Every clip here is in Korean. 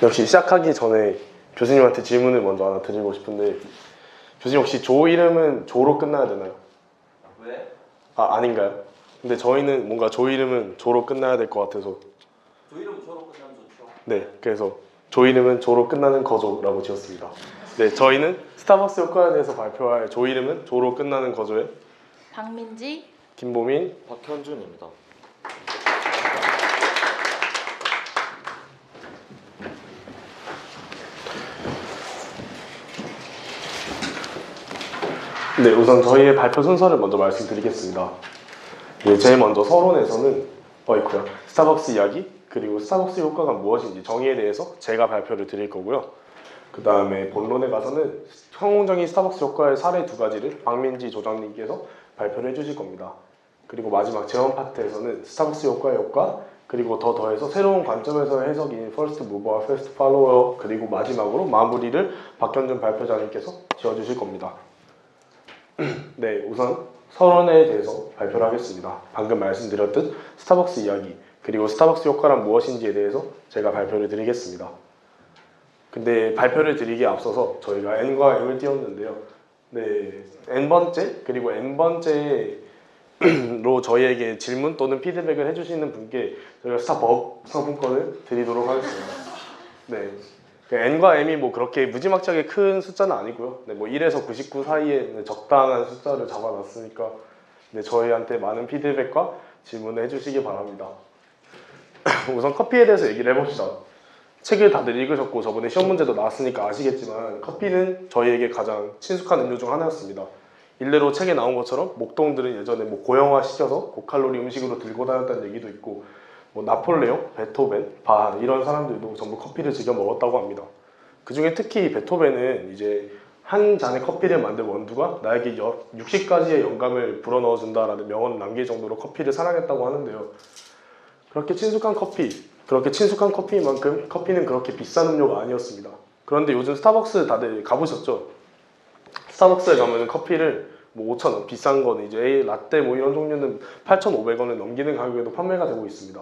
역시 시작하기 전에 교수님한테 질문을 먼저 하나 드리고 싶은데, 교수님 혹시 조 이름은 조로 끝나야 되나요? 왜? 아닌가요? 근데 저희는 뭔가 조 이름은 조로 끝나야 될 것 같아서. 조 이름 조로 끝나면 좋죠. 네, 그래서 조 이름은 조로 끝나는 거조라고 지었습니다. 네, 저희는 스타벅스 효과에 대해서 발표할 조 이름은 조로 끝나는 거조의 박민지, 김보민, 박현준입니다. 네, 우선 저희의 발표 순서를 먼저 말씀드리겠습니다. 네, 제일 먼저 서론에서는 스타벅스 이야기, 그리고 스타벅스 효과가 무엇인지 정의에 대해서 제가 발표를 드릴 거고요. 그 다음에 본론에 가서는 성공적인 스타벅스 효과의 사례 두 가지를 박민지 조장님께서 발표를 해주실 겁니다. 그리고 마지막 재원 파트에서는 스타벅스 효과의 효과, 그리고 더 더해서 새로운 관점에서의 해석인 퍼스트 무버와 퍼스트 팔로워, 그리고 마지막으로 마무리를 박현준 발표자님께서 지어주실 겁니다. 네, 우선 서론에 대해서 발표를 하겠습니다. 방금 말씀드렸듯 스타벅스 이야기, 그리고 스타벅스 효과란 무엇인지에 대해서 제가 발표를 드리겠습니다. 근데 발표를 드리기에 앞서서 저희가 N과 M을 띄웠는데요. 네, N번째, 그리고 N번째로 저희에게 질문 또는 피드백을 해주시는 분께 저희가 스타벅 상품권을 드리도록 하겠습니다. 네. N과 M이 뭐 그렇게 무지막지하게 큰 숫자는 아니고요. 네, 뭐 1에서 99 사이에 적당한 숫자를 잡아놨으니까 네, 저희한테 많은 피드백과 질문을 해주시기 바랍니다. 우선 커피에 대해서 얘기를 해봅시다. 책을 다들 읽으셨고 저번에 시험 문제도 나왔으니까 아시겠지만 커피는 저희에게 가장 친숙한 음료 중 하나였습니다. 일례로 책에 나온 것처럼 목동들은 예전에 뭐 고형화 시켜서 고칼로리 음식으로 들고 다녔다는 얘기도 있고, 뭐 나폴레옹, 베토벤, 바 이런 사람들도 전부 커피를 즐겨 먹었다고 합니다. 그 중에 특히 베토벤은 이제 한 잔의 커피를 만든 원두가 나에게 60가지의 영감을 불어넣어준다라는 명언을 남길 정도로 커피를 사랑했다고 하는데요. 그렇게 친숙한 커피만큼 커피는 그렇게 비싼 음료가 아니었습니다. 그런데 요즘 스타벅스 다들 가보셨죠? 스타벅스에 가면 커피를 뭐 5,000원, 비싼 거는 이제 라떼 뭐 이런 종류는 8,500원을 넘기는 가격에도 판매가 되고 있습니다.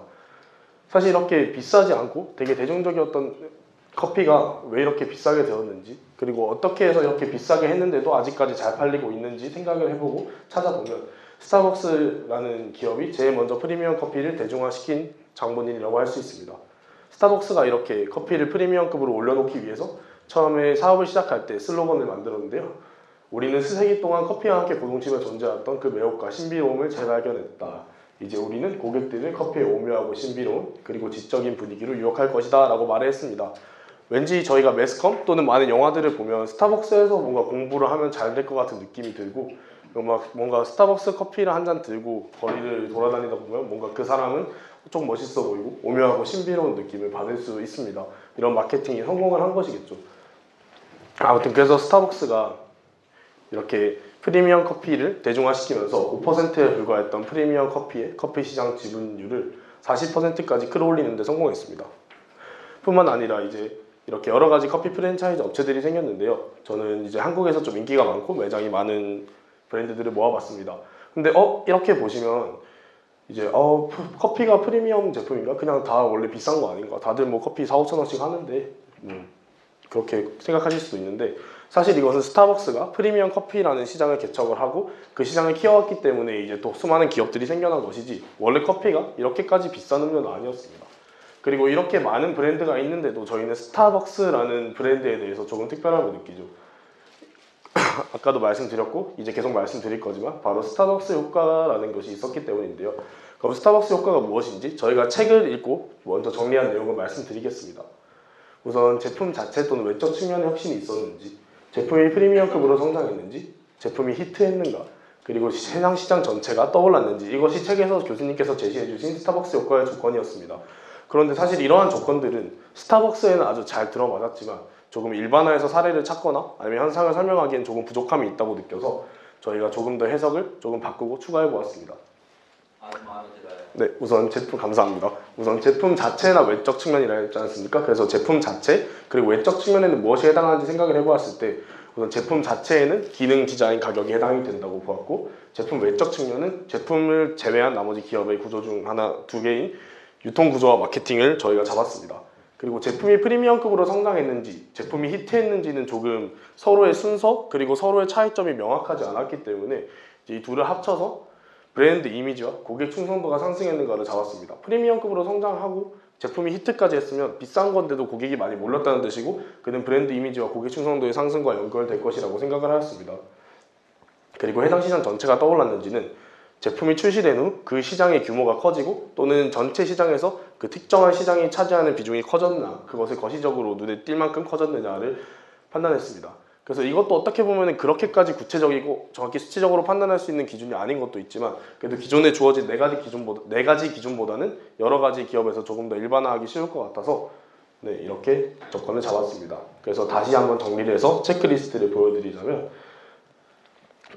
사실 이렇게 비싸지 않고 되게 대중적이었던 커피가 왜 이렇게 비싸게 되었는지, 그리고 어떻게 해서 이렇게 비싸게 했는데도 아직까지 잘 팔리고 있는지 생각을 해보고 찾아보면 스타벅스라는 기업이 제일 먼저 프리미엄 커피를 대중화시킨 장본인이라고 할 수 있습니다. 스타벅스가 이렇게 커피를 프리미엄급으로 올려놓기 위해서 처음에 사업을 시작할 때 슬로건을 만들었는데요. 우리는 수세기 동안 커피와 함께 고동집에 존재했던 그 매혹과 신비로움을 재발견했다. 이제 우리는 고객들을 커피의 오묘하고 신비로운 그리고 지적인 분위기로 유혹할 것이다 라고 말을 했습니다. 왠지 저희가 매스컴 또는 많은 영화들을 보면 스타벅스에서 뭔가 공부를 하면 잘 될 것 같은 느낌이 들고, 뭔가 스타벅스 커피를 한 잔 들고 거리를 돌아다니다 보면 뭔가 그 사람은 좀 멋있어 보이고 오묘하고 신비로운 느낌을 받을 수 있습니다. 이런 마케팅이 성공을 한 것이겠죠. 아무튼 그래서 스타벅스가 이렇게 프리미엄 커피를 대중화시키면서 5%에 불과했던 프리미엄 커피의 커피 시장 지분율을 40%까지 끌어올리는 데 성공했습니다. 뿐만 아니라 이제 이렇게 여러 가지 커피 프랜차이즈 업체들이 생겼는데요. 저는 이제 한국에서 좀 인기가 많고 매장이 많은 브랜드들을 모아봤습니다. 근데 이렇게 보시면 이제 커피가 프리미엄 제품인가? 그냥 다 원래 비싼 거 아닌가? 다들 뭐 커피 4,000~5,000원씩 하는데 그렇게 생각하실 수도 있는데, 사실 이것은 스타벅스가 프리미엄 커피라는 시장을 개척을 하고 그 시장을 키워왔기 때문에 이제 또 수많은 기업들이 생겨난 것이지, 원래 커피가 이렇게까지 비싼 음료는 아니었습니다. 그리고 이렇게 많은 브랜드가 있는데도 저희는 스타벅스라는 브랜드에 대해서 조금 특별함을 느끼죠. 아까도 말씀드렸고 이제 계속 말씀드릴 거지만 바로 스타벅스 효과라는 것이 있었기 때문인데요. 그럼 스타벅스 효과가 무엇인지 저희가 책을 읽고 먼저 정리한 내용을 말씀드리겠습니다. 우선 제품 자체 또는 외적 측면에 혁신이 있었는지, 제품이 프리미엄급으로 성장했는지, 제품이 히트했는가, 그리고 해당 시장 전체가 떠올랐는지, 이것이 책에서 교수님께서 제시해주신 스타벅스 효과의 조건이었습니다. 그런데 사실 이러한 조건들은 스타벅스에는 아주 잘 들어맞았지만 조금 일반화해서 사례를 찾거나 아니면 현상을 설명하기엔 조금 부족함이 있다고 느껴서 저희가 조금 더 해석을 조금 바꾸고 추가해 보았습니다. 네, 우선 제품 감사합니다. 우선 제품 자체나 외적 측면이라 했지 않습니까? 그래서 제품 자체 그리고 외적 측면에는 무엇이 해당하는지 생각을 해보았을 때, 우선 제품 자체에는 기능, 디자인, 가격이 해당이 된다고 보았고, 제품 외적 측면은 제품을 제외한 나머지 기업의 구조 중 두 개인 유통 구조와 마케팅을 저희가 잡았습니다. 그리고 제품이 프리미엄급으로 성장했는지 제품이 히트했는지는 조금 서로의 순서 그리고 서로의 차이점이 명확하지 않았기 때문에 이 둘을 합쳐서 브랜드 이미지와 고객 충성도가 상승했는가를 잡았습니다. 프리미엄급으로 성장하고 제품이 히트까지 했으면 비싼 건데도 고객이 많이 몰렸다는 뜻이고 그는 브랜드 이미지와 고객 충성도의 상승과 연결될 것이라고 생각을 하였습니다. 그리고 해당 시장 전체가 떠올랐는지는 제품이 출시된 후 그 시장의 규모가 커지고 또는 전체 시장에서 그 특정한 시장이 차지하는 비중이 커졌나 그것을 거시적으로 눈에 띌 만큼 커졌느냐를 판단했습니다. 그래서 이것도 어떻게 보면 그렇게까지 구체적이고 정확히 수치적으로 판단할 수 있는 기준이 아닌 것도 있지만 그래도 기존에 주어진 네 가지 기준보다는 여러 가지 기업에서 조금 더 일반화하기 쉬울 것 같아서 네, 이렇게 조건을 잡았습니다. 그래서 다시 한번 정리를 해서 체크리스트를 보여드리자면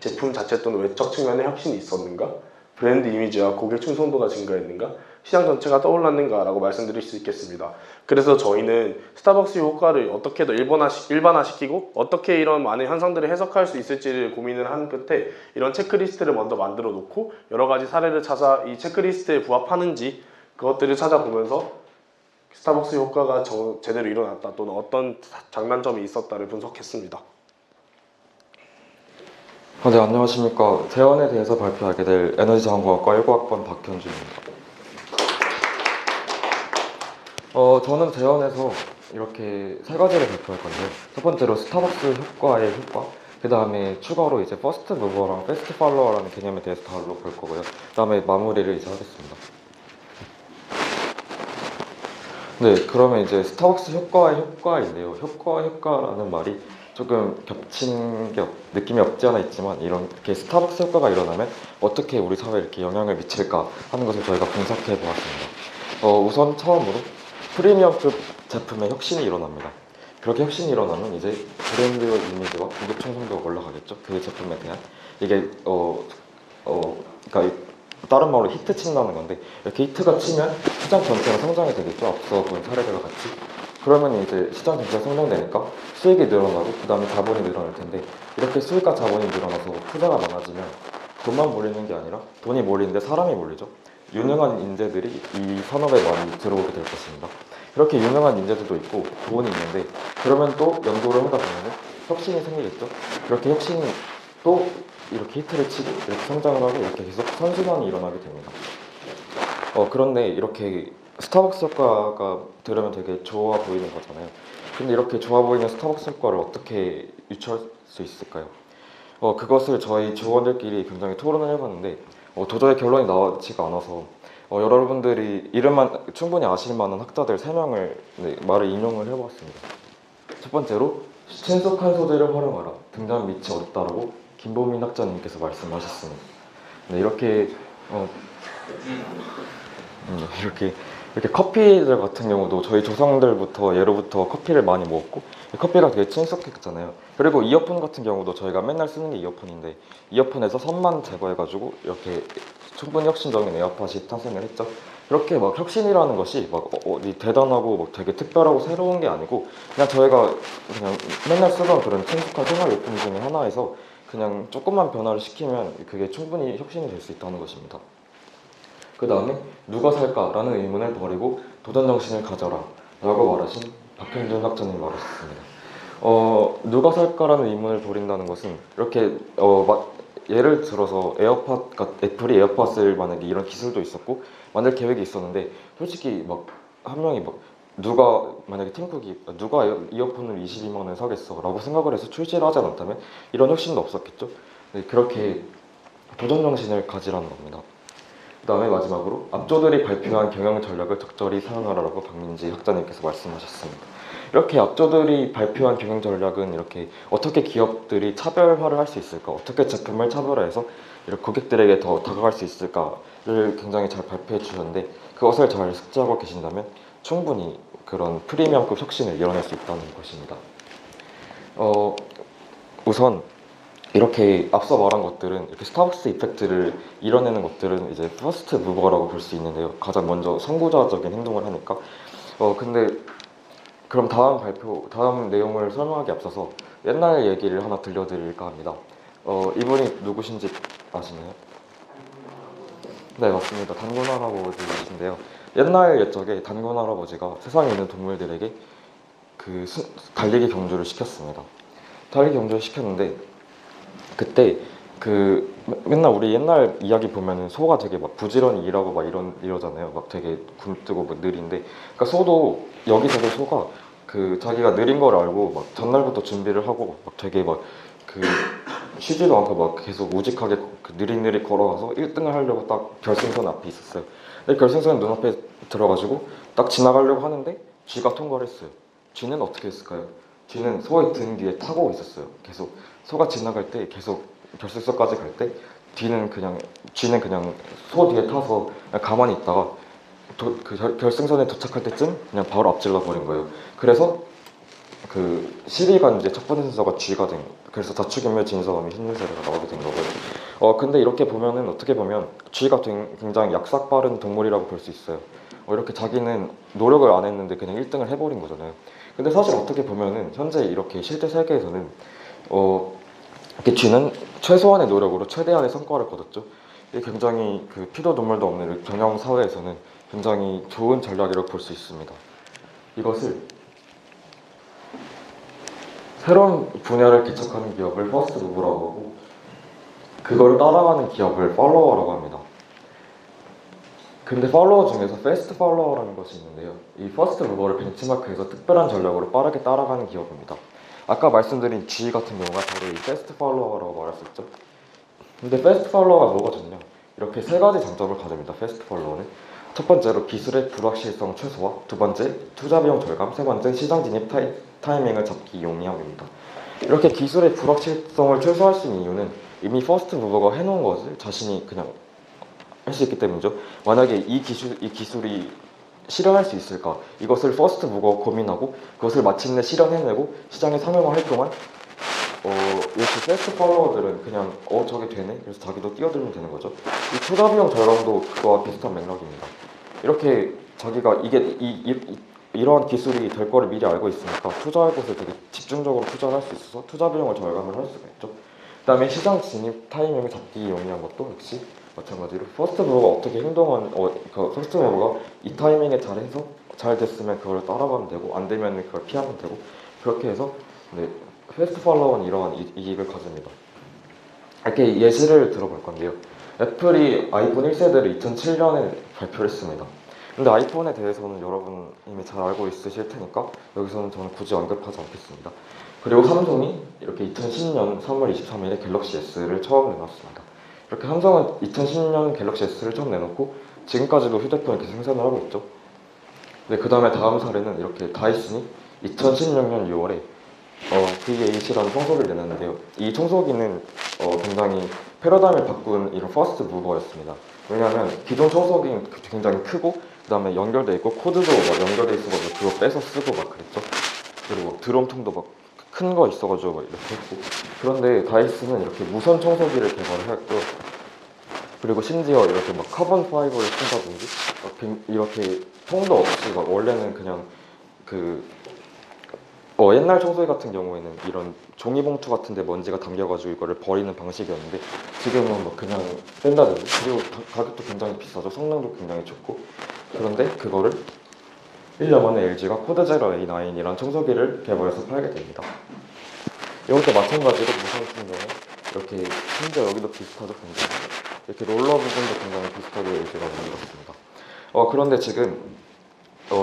제품 자체 또는 외적 측면에 혁신이 있었는가? 브랜드 이미지와 고객 충성도가 증가했는가? 시장 전체가 떠올랐는가? 라고 말씀드릴 수 있겠습니다. 그래서 저희는 스타벅스 효과를 어떻게 더 일반화시키고 어떻게 이런 많은 현상들을 해석할 수 있을지를 고민을 한 끝에 이런 체크리스트를 먼저 만들어 놓고 여러 가지 사례를 찾아 이 체크리스트에 부합하는지 그것들을 찾아보면서 스타벅스 효과가 제대로 일어났다 또는 어떤 장단점이 있었다를 분석했습니다. 네, 안녕하십니까. 대원에 대해서 발표하게 될 에너지자원공학과 19학번 박현주입니다. 저는 대원에서 이렇게 세 가지를 발표할 건데요. 첫 번째로 스타벅스 효과의 효과, 그 다음에 추가로 이제 퍼스트 무버랑 패스트 팔로워라는 개념에 대해서 다뤄볼 거고요. 그 다음에 마무리를 이제 하겠습니다. 네, 그러면 이제 스타벅스 효과의 효과인데요. 효과라는 말이 조금 겹친 게 느낌이 없지 않아 있지만 이렇게 스타벅스 효과가 일어나면 어떻게 우리 사회에 이렇게 영향을 미칠까 하는 것을 저희가 분석해 보았습니다. 우선 처음으로 프리미엄급 제품의 혁신이 일어납니다. 그렇게 혁신이 일어나면 이제 브랜드 이미지와 고객 충성도가 올라가겠죠. 그 제품에 대한 이게 그러니까 다른 말로 히트 친다는 건데 이렇게 히트가 치면 시장 전체가 성장이 되겠죠. 앞서 본 사례들과 같이. 그러면 이제 시장 전체가 성장되니까 수익이 늘어나고 그 다음에 자본이 늘어날 텐데 이렇게 수익과 자본이 늘어나서 투자가 많아지면 돈만 몰리는 게 아니라 돈이 몰리는데 사람이 몰리죠. 유능한 인재들이 이 산업에 많이 들어오게 될 것입니다. 이렇게 유능한 인재들도 있고 돈이 있는데 그러면 또 연구를 하다 보면 혁신이 생기겠죠. 이렇게 혁신이 또 이렇게 히트를 치고 이렇게 성장을 하고 이렇게 계속 선순환이 일어나게 됩니다. 그런데 이렇게 스타벅스 효과가 들으면 되게 좋아 보이는 거잖아요. 근데 이렇게 좋아 보이는 스타벅스 효과를 어떻게 유추할 수 있을까요? 그것을 저희 조원들끼리 굉장히 토론을 해봤는데 도저히 결론이 나지가 않아서 여러분들이 이름만 충분히 아실 만한 학자들 3명을 말을 인용을 해보았습니다. 첫 번째로 친숙한 소재를 활용하라. 등장 밑이 어렵다라고 김보민 학자님께서 말씀하셨습니다. 네, 이렇게 커피들 같은 경우도 저희 조상들부터 예로부터 커피를 많이 먹었고 커피가 되게 친숙했잖아요. 그리고 이어폰 같은 경우도 저희가 맨날 쓰는 게 이어폰인데 이어폰에서 선만 제거해가지고 이렇게 충분히 혁신적인 에어팟이 탄생을 했죠. 이렇게 막 혁신이라는 것이 막 대단하고 막 되게 특별하고 새로운 게 아니고 그냥 저희가 그냥 맨날 쓰던 그런 친숙한 생활용품 중에 하나에서 그냥 조금만 변화를 시키면 그게 충분히 혁신이 될 수 있다는 것입니다. 그 다음에 누가 살까라는 의문을 버리고 도전정신을 가져라 라고 말하신 박현준 학자님 말하셨습니다. 누가 살까라는 의문을 버린다는 것은 이렇게 예를 들어서 애플이 에어팟을 만약에 이런 기술도 있었고 만들 계획이 있었는데 솔직히 막 한 명이 막 누가 만약에 팀쿡이 누가 이어폰을 22만 원에 사겠어 라고 생각을 해서 출시를 하지 않았다면 이런 혁신도 없었겠죠. 네, 그렇게 도전정신을 가지라는 겁니다. 그 다음에 마지막으로 앞조들이 발표한 경영 전략을 적절히 사용하라고 박민지 학자님께서 말씀하셨습니다. 이렇게 앞조들이 발표한 경영 전략은 이렇게 어떻게 기업들이 차별화를 할 수 있을까, 어떻게 제품을 차별화해서 이렇게 고객들에게 더 다가갈 수 있을까를 굉장히 잘 발표해 주셨는데 그것을 잘 숙지하고 계신다면 충분히 그런 프리미엄급 혁신을 이뤄낼 수 있다는 것입니다. 우선 이렇게 앞서 말한 것들은 이렇게 스타벅스 이펙트를 이뤄내는 것들은 이제 퍼스트 무버라고 볼 수 있는데요. 가장 먼저 선구자적인 행동을 하니까. 근데 그럼 다음 내용을 설명하기 앞서서 옛날 얘기를 하나 들려드릴까 합니다. 이분이 누구신지 아시나요? 네, 맞습니다. 단군 할아버지이신데요. 옛날 옛적에 단군 할아버지가 세상에 있는 동물들에게 달리기 경주를 시켰습니다. 달리기 경주를 시켰는데 그때 맨날 우리 옛날 이야기 보면은 소가 되게 막 부지런히 일하고 막 이러잖아요. 막 되게 굶뜨고 막 느린데, 그러니까 소도 여기서도 소가 자기가 느린 걸 알고 막 전날부터 준비를 하고 막 되게 막 그 쉬지도 않고 막 계속 우직하게 느릿느릿 걸어가서 1등을 하려고 딱 결승선 앞에 있었어요. 근데 결승선 눈앞에 들어가지고 딱 지나가려고 하는데 쥐가 통과를 했어요. 쥐는 어떻게 했을까요? 쥐는 소의 등 뒤에 타고 있었어요. 계속 소가 지나갈 때 계속 결승선까지 갈 때 쥐는 그냥 소 뒤에 타서 그냥 가만히 있다가 결승선에 도착할 때쯤 그냥 바로 앞질러 버린 거예요. 그래서 10위가 이제 첫 번째 순서가 쥐가 된, 그래서 다축인묘 진서음이 흰눈새가 나오게 된 거고요. 근데 이렇게 보면은 어떻게 보면 쥐가 굉장히 약삭 빠른 동물이라고 볼 수 있어요. 이렇게 자기는 노력을 안 했는데 그냥 1등을 해버린 거잖아요. 근데 사실 어떻게 보면은 현재 이렇게 실제 세계에서는 이렇게 쥐는 최소한의 노력으로 최대한의 성과를 거뒀죠. 이게 굉장히 피도 눈물도 없는 경영 사회에서는 굉장히 좋은 전략이라고 볼 수 있습니다. 이것을 새로운 분야를 개척하는 기업을 퍼스트 무브라고 하고, 그거를 따라가는 기업을 팔로워라고 합니다. 근데 팔로워 중에서 패스트 팔로워라는 것이 있는데요. 이 퍼스트 무버를 벤치마크해서 특별한 전략으로 빠르게 따라가는 기업입니다. 아까 말씀드린 G 같은 경우가 바로 이 패스트 팔로워라고 말할 수 있죠. 근데 패스트 팔로워가 뭐가 좋냐? 이렇게 세 가지 장점을 가집니다. 패스트 팔로워는 첫 번째로 기술의 불확실성 최소화, 두 번째 투자 비용 절감, 세 번째 시장 진입 타이밍을 잡기 용이함입니다. 이렇게 기술의 불확실성을 최소화할 수 있는 이유는 이미 퍼스트 무버가 해놓은 것을 자신이 그냥 할 수 있기 때문이죠. 만약에 이 기술이 실현할 수 있을까? 이것을 퍼스트 무버가 고민하고 그것을 마침내 실현해내고 시장에 상용화할 동안 이렇게 패스트 팔로워들은 그냥 저게 되네? 그래서 자기도 뛰어들면 되는 거죠. 이 투자 비용 절감도 그거와 비슷한 맥락입니다. 이렇게 자기가 이러한 기술이 될 거를 미리 알고 있으니까 투자할 곳을 되게 집중적으로 투자를 할 수 있어서 투자 비용을 절감을 할 수가 있죠. 그 다음에 시장 진입 타이밍을 잡기 용이한 것도 역시 마찬가지로 퍼스트 무버가 어떻게 퍼스트 무버가 이 타이밍에 잘해서 잘 됐으면 그걸 따라가면 되고 안 되면 그걸 피하면 되고, 그렇게 해서 패스트 팔로워는 이러한 이익을 가집니다. 이렇게 예시를 들어볼 건데요. 애플이 아이폰 1세대를 2007년에 발표를 했습니다. 근데 아이폰에 대해서는 여러분 이미 잘 알고 있으실 테니까 여기서는 저는 굳이 언급하지 않겠습니다. 그리고 삼성이 이렇게 2010년 3월 23일에 갤럭시 S를 처음 내놨습니다. 이렇게 삼성은 2010년 갤럭시 S를 처음 내놓고 지금까지도 휴대폰을 이렇게 생산을 하고 있죠. 그 다음에 다음 사례는 이렇게 다이슨이 2016년 6월에 VA7라는 청소기를 내놨는데요. 이 청소기는 굉장히 패러다임을 바꾼 이런 퍼스트 무버였습니다. 왜냐하면 기존 청소기는 굉장히 크고 그 다음에 연결돼 있고 코드도 막 연결돼 있어가지고 그거 빼서 쓰고 막 그랬죠. 그리고 드럼통도 막 큰 거 있어가지고 막 이렇게 했고, 그런데 다이슨은 이렇게 무선 청소기를 개발을 했고, 그리고 심지어 이렇게 막 카본 파이버를 쓴다든지 이렇게 통도 없이 막 원래는 그냥 옛날 청소기 같은 경우에는 이런 종이봉투 같은데 먼지가 담겨가지고 이거를 버리는 방식이었는데 지금은 뭐 그냥 뺀다든지, 그리고 가격도 굉장히 비싸죠. 성능도 굉장히 좋고. 그런데 그거를 1년 만에 LG가 코드 제로 A9이라는 청소기를 개발해서 팔게 됩니다. 이것도 마찬가지로 무선 같은 경우 이렇게 심지어 여기도 비슷하죠. 굉장히 이렇게 롤러 부분도 굉장히 비슷하게 LG가 만들었습니다. 그런데 지금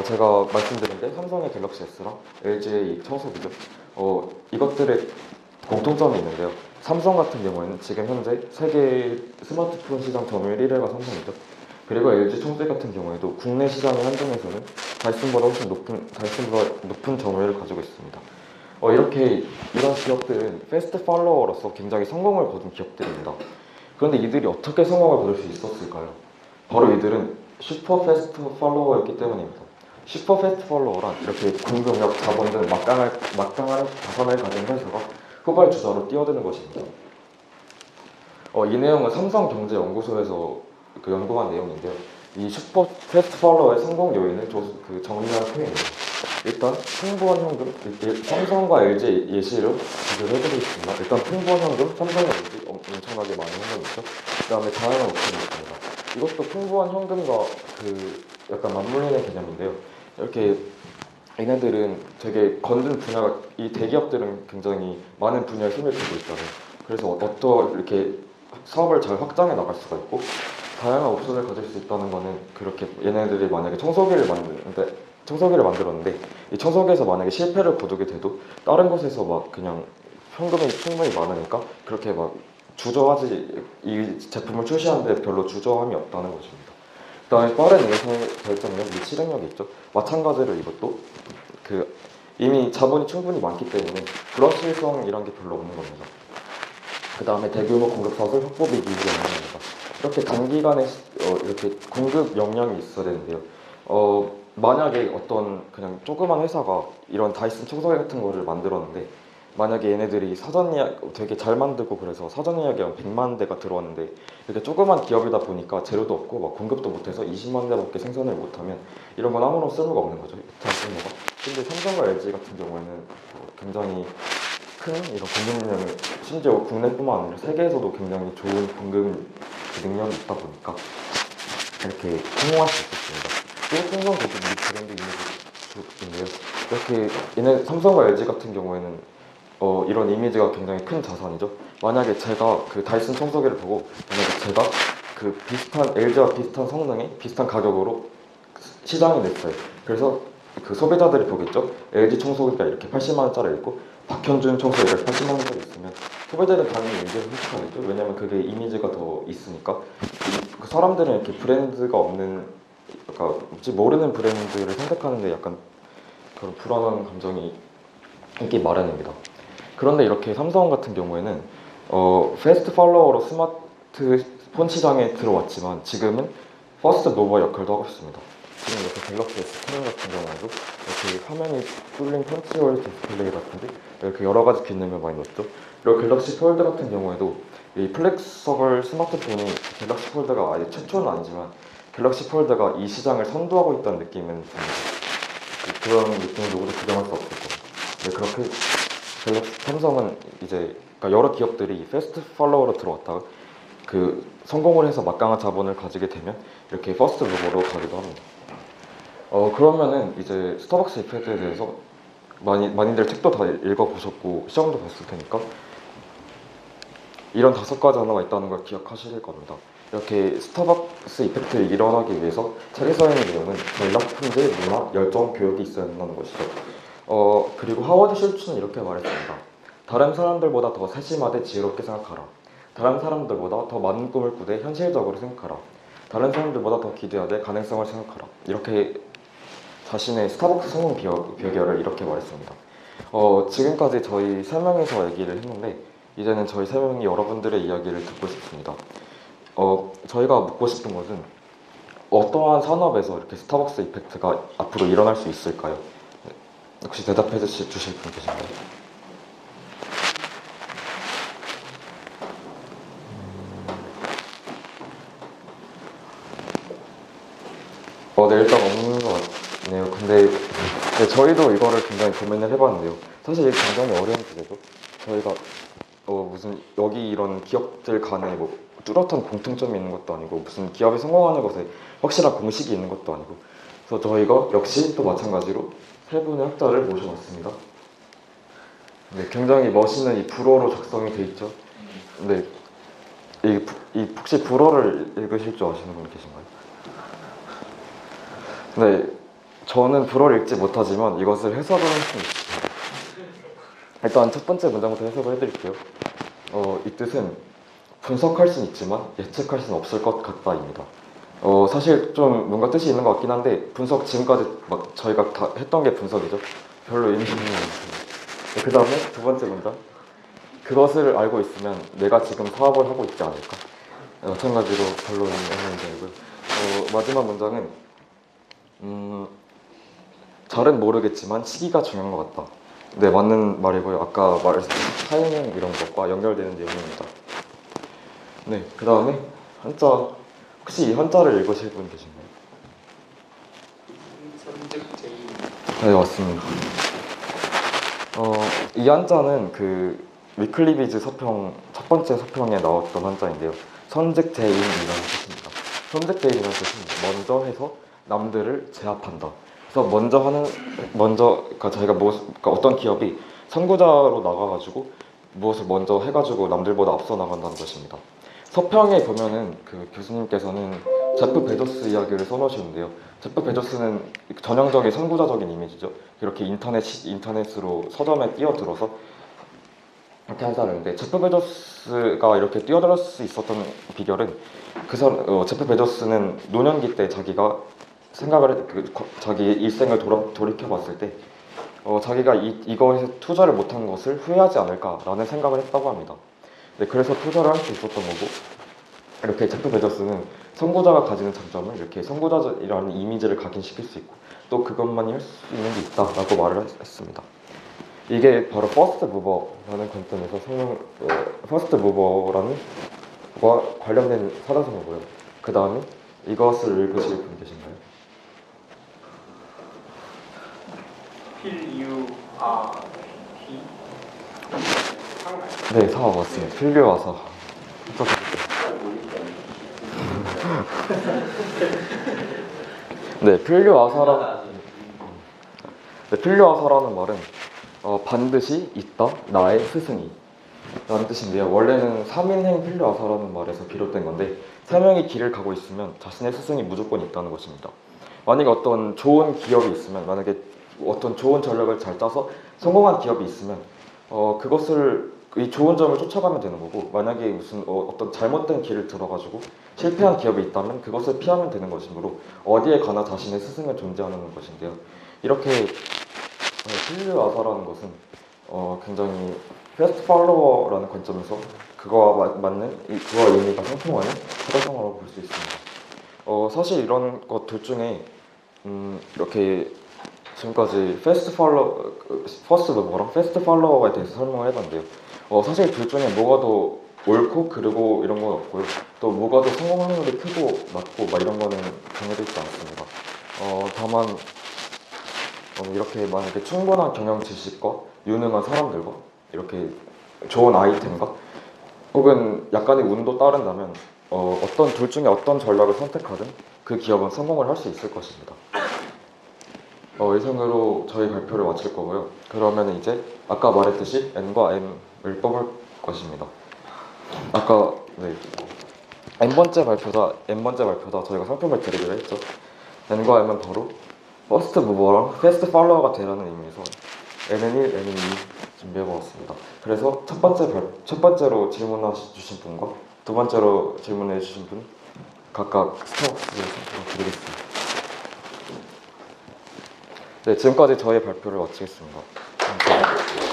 제가 말씀드린 게 삼성의 갤럭시 S랑 LG의 이 청소기죠. 이것들의 공통점이 있는데요. 삼성 같은 경우에는 지금 현재 세계 스마트폰 시장 점유율 1위가 삼성이죠. 그리고 LG 청소기 같은 경우에도 국내 시장의 한정에서는 다이슨보다 훨씬 높은 점유율을 가지고 있습니다. 이런 기업들은 패스트 팔로워로서 굉장히 성공을 거둔 기업들입니다. 그런데 이들이 어떻게 성공을 거둘 수 있었을까요? 바로 이들은 슈퍼 패스트 팔로워였기 때문입니다. 슈퍼 패스트 팔로워란 이렇게 공동력, 자본 등 막강한 자산을 가진 회사가 후발주자로 뛰어드는 것입니다. 이 내용은 삼성경제연구소에서 연구한 내용인데요. 이 슈퍼 패스트 팔로워의 성공 요인을 정리한 표입니다. 일단 풍부한 현금, 삼성과 LG 예시로 비교를 해드리겠습니다. 일단 풍부한 현금, 삼성과 LG 엄청나게 많은 현금이 있죠. 그 다음에 다양한 옵션이 있습니다. 이것도 풍부한 현금과 그 약간 맞물리는 개념인데요. 이렇게 얘네들은 되게 건든 분야가 이 대기업들은 굉장히 많은 분야에 손을 들고 있잖아요. 그래서 어떤 이렇게 사업을 잘 확장해 나갈 수가 있고 다양한 옵션을 가질 수 있다는 거는 그렇게 얘네들이 만약에 청소기를 만들었는데 이 청소기에서 만약에 실패를 거두게 돼도 다른 곳에서 막 그냥 현금이 충분히 많으니까 그렇게 막 주저하지 이 제품을 출시하는데 별로 주저함이 없다는 것입니다. 그다음에 빠른 예산 결정력 및 실행력이 있죠. 마찬가지로 이것도 그 이미 자본이 충분히 많기 때문에 불확실성 이런 게 별로 없는 겁니다. 그다음에 대규모 공급 사슬 확보비 유지 역량입니다. 이렇게 단기간에 이렇게 공급 역량이 있어야 되는데요. 만약에 어떤 그냥 조그만 회사가 이런 다이슨 청소기 같은 거를 만들었는데 만약에 얘네들이 사전 예약 되게 잘 만들고 그래서 사전 예약이 한 100만 대가 들어왔는데 이렇게 조그만 기업이다 보니까 재료도 없고 막 공급도 못해서 20만 대밖에 생산을 못하면 이런 건 아무런 쓸모가 없는 거죠. 트랜스포머가. 근데 삼성과 LG 같은 경우에는 굉장히 큰 이런 공급 능력을 심지어 국내뿐만 아니라 세계에서도 굉장히 좋은 공급 능력이 있다 보니까 이렇게 성공할 수 있었습니다. 또 삼성 고급 이 브랜드 이미지인데요. 이렇게 얘네 삼성과 LG 같은 경우에는 이런 이미지가 굉장히 큰 자산이죠. 만약에 제가 그 다이슨 청소기를 보고 만약에 제가 그 비슷한 LG와 비슷한 성능에 비슷한 가격으로 시장에 냈어요. 그래서 그 소비자들이 보겠죠. LG 청소기가 이렇게 80만 원짜리 있고 박현준 청소기가 80만 원짜리 있으면 소비자들은 당연히 LG를 선택하겠죠. 왜냐면 그게 이미지가 더 있으니까. 그 사람들은 이렇게 브랜드가 없는, 그러니까 모르는 브랜드를 선택하는데 약간 그런 불안한 감정이 있기 마련입니다. 그런데 이렇게 삼성 같은 경우에는 패스트 팔로워로 스마트폰 시장에 들어왔지만 지금은 퍼스트 모버 역할도 하고 있습니다. 지금 이렇게 갤럭시 S10 같은 경우에도 이렇게 화면이 뚫린 펀치홀 디스플레이라든지 이렇게 여러 가지 기능을 많이 넣었죠. 그리고 갤럭시 폴드 같은 경우에도 이 플렉서블 스마트폰이 갤럭시 폴드가 아예 최초는 아니지만 갤럭시 폴드가 이 시장을 선도하고 있다는 느낌은 듭니다. 그런 느낌을 누구도 부정할 수 없을 거예요. 네, 그렇게 삼성은 이제 그러니까 여러 기업들이 패스트 팔로워로 들어왔다가 그 성공을 해서 막강한 자본을 가지게 되면 이렇게 퍼스트 무버로 가기도 합니다. 그러면은 이제 스타벅스 이펙트에 대해서 많이들 책도 다 읽어보셨고 시험도 봤을 테니까 이런 5가지 하나가 있다는 걸 기억하실 겁니다. 이렇게 스타벅스 이펙트를 일어나기 위해서 책에 써있는 내용은 전략, 품질, 문화, 열정, 교육이 있어야 한다는 것이죠. 그리고 하워드 슐츠는 이렇게 말했습니다. 다른 사람들보다 더 세심하되 지혜롭게 생각하라. 다른 사람들보다 더 많은 꿈을 꾸되 현실적으로 생각하라. 다른 사람들보다 더 기대하되 가능성을 생각하라. 이렇게 자신의 스타벅스 성공 비결을 이렇게 말했습니다. 지금까지 저희 3명에서 얘기를 했는데 이제는 저희 3명이 여러분들의 이야기를 듣고 싶습니다. 저희가 묻고 싶은 것은 어떠한 산업에서 이렇게 스타벅스 이펙트가 앞으로 일어날 수 있을까요? 혹시 대답해 주실 분 계신가요? 네, 일단 없는 것 같네요. 근데 네, 저희도 이거를 굉장히 고민을 해봤는데요. 사실 이게 굉장히 어려운 주제죠. 저희가 무슨 여기 이런 기업들 간에 뭐 뚜렷한 공통점이 있는 것도 아니고 무슨 기업이 성공하는 것에 확실한 공식이 있는 것도 아니고 그래서 저희가 역시 또 마찬가지로 3분의 학자를 모셔봤습니다. 네, 굉장히 멋있는 이 불어로 작성이 돼 있죠. 네, 혹시 불어를 읽으실 줄 아시는 분 계신가요? 네, 저는 불어를 읽지 못하지만 이것을 해석을 할 수 있습니다. 일단 첫 번째 문장부터 해석을 해드릴게요. 이 뜻은 분석할 수는 있지만 예측할 수는 없을 것 같다입니다. 사실 좀 뭔가 뜻이 있는 것 같긴 한데 분석 지금까지 막 저희가 다 했던 게 분석이죠. 별로 의미 있는 건 없습니다. 그 다음에 두 번째 문장. 그것을 알고 있으면 내가 지금 사업을 하고 있지 않을까? 마찬가지로 별로 의미 없는 문장이고요. 마지막 문장은 잘은 모르겠지만 시기가 중요한 것 같다. 네, 맞는 말이고요. 아까 말했던 타이밍 이런 것과 연결되는 내용입니다. 네, 그 다음에 한자. 혹시 이 한자를 읽으실 분 계신가요? 네, 맞습니다. 이 한자는 그 위클리비즈 서평 첫 번째 서평에 나왔던 한자인데요. 선즉제인이라는 뜻입니다. 선택되이라는 뜻은 먼저 해서 남들을 제압한다. 그래서 그러니까 저희가 그러니까 어떤 기업이 선구자로 나가가지고 무엇을 먼저 해가지고 남들보다 앞서 나간다는 것입니다. 서평에 보면은 그 교수님께서는 제프 베조스 이야기를 써놓으시는데요. 제프 베조스는 전형적인 선구자적인 이미지죠. 이렇게 인터넷으로 서점에 뛰어들어서 이렇게 한 사람인데, 제프 베조스가 이렇게 뛰어들 수 있었던 비결은 제프 베조스는 노년기 때 자기가 자기 일생을 돌이켜봤을 때 자기가 이거에 투자를 못한 것을 후회하지 않을까라는 생각을 했다고 합니다. 네, 그래서 투자를 할 수 있었던 거고, 이렇게 제프 베조스는 선구자가 가지는 장점을 이렇게 선구자라는 이미지를 각인시킬 수 있고, 또 그것만이 할 수 있는 게 있다라고 말을 했습니다. 이게 바로 퍼스트 무버라는 관점에서 퍼스트 무버라는 과 관련된 사자성어고요. 그 다음에 이것을 읽으실 분 계신가요? 필유아티 네, 사 맞습니다. 필류아사. 네, 필류아사라는 말은 반드시 있다, 나의 스승이 라는 뜻인데요. 원래는 3인행 필류아사라는 말에서 비롯된 건데, 3명이 길을 가고 있으면 자신의 스승이 무조건 있다는 것입니다. 만약에 어떤 좋은 기업이 있으면, 만약에 어떤 좋은 전략을 잘 짜서 성공한 기업이 있으면 이 좋은 점을 쫓아가면 되는 거고, 만약에 무슨 어떤 잘못된 길을 들어가지고 실패한 기업이 있다면 그것을 피하면 되는 것이므로 어디에 가나 자신의 스승은 존재하는 것인데요. 이렇게 필류아사라는 것은 굉장히 패스트 팔로워라는 관점에서 그거와 그와 의미가 상통하는 사자성어라고 볼 수 있습니다. 사실 이런 것 둘 중에 이렇게 지금까지 퍼스트 무버랑 패스트 팔로워에 대해서 설명을 해봤는데요. 사실 둘 중에 뭐가 더 옳고 그르고 이런 건 없고요. 또 뭐가 더 성공 확률이 크고 낮고 막 이런 거는 정해져 있지 않습니다. 다만 이렇게 만약에 충분한 경영 지식과 유능한 사람들과 이렇게 좋은 아이템과 혹은 약간의 운도 따른다면 어떤 둘 중에 어떤 전략을 선택하든 그 기업은 성공을 할 수 있을 것입니다. 이상으로 저희 발표를 마칠 거고요. 그러면 이제 아까 말했듯이 N과 M을 뽑을 것입니다. 아까 N번째 발표다 저희가 상품을 드리기로 했죠. N과 M은 바로 퍼스트 무버랑 패스트 팔로워가 되라는 의미에서 N은 1, N은 2 준비해보았습니다. 그래서 첫 번째로 질문해 주신 분과 두 번째로 질문해 주신 분 각각 스타벅스를 드리겠습니다. 네, 지금까지 저희 발표를 마치겠습니다. 감사합니다.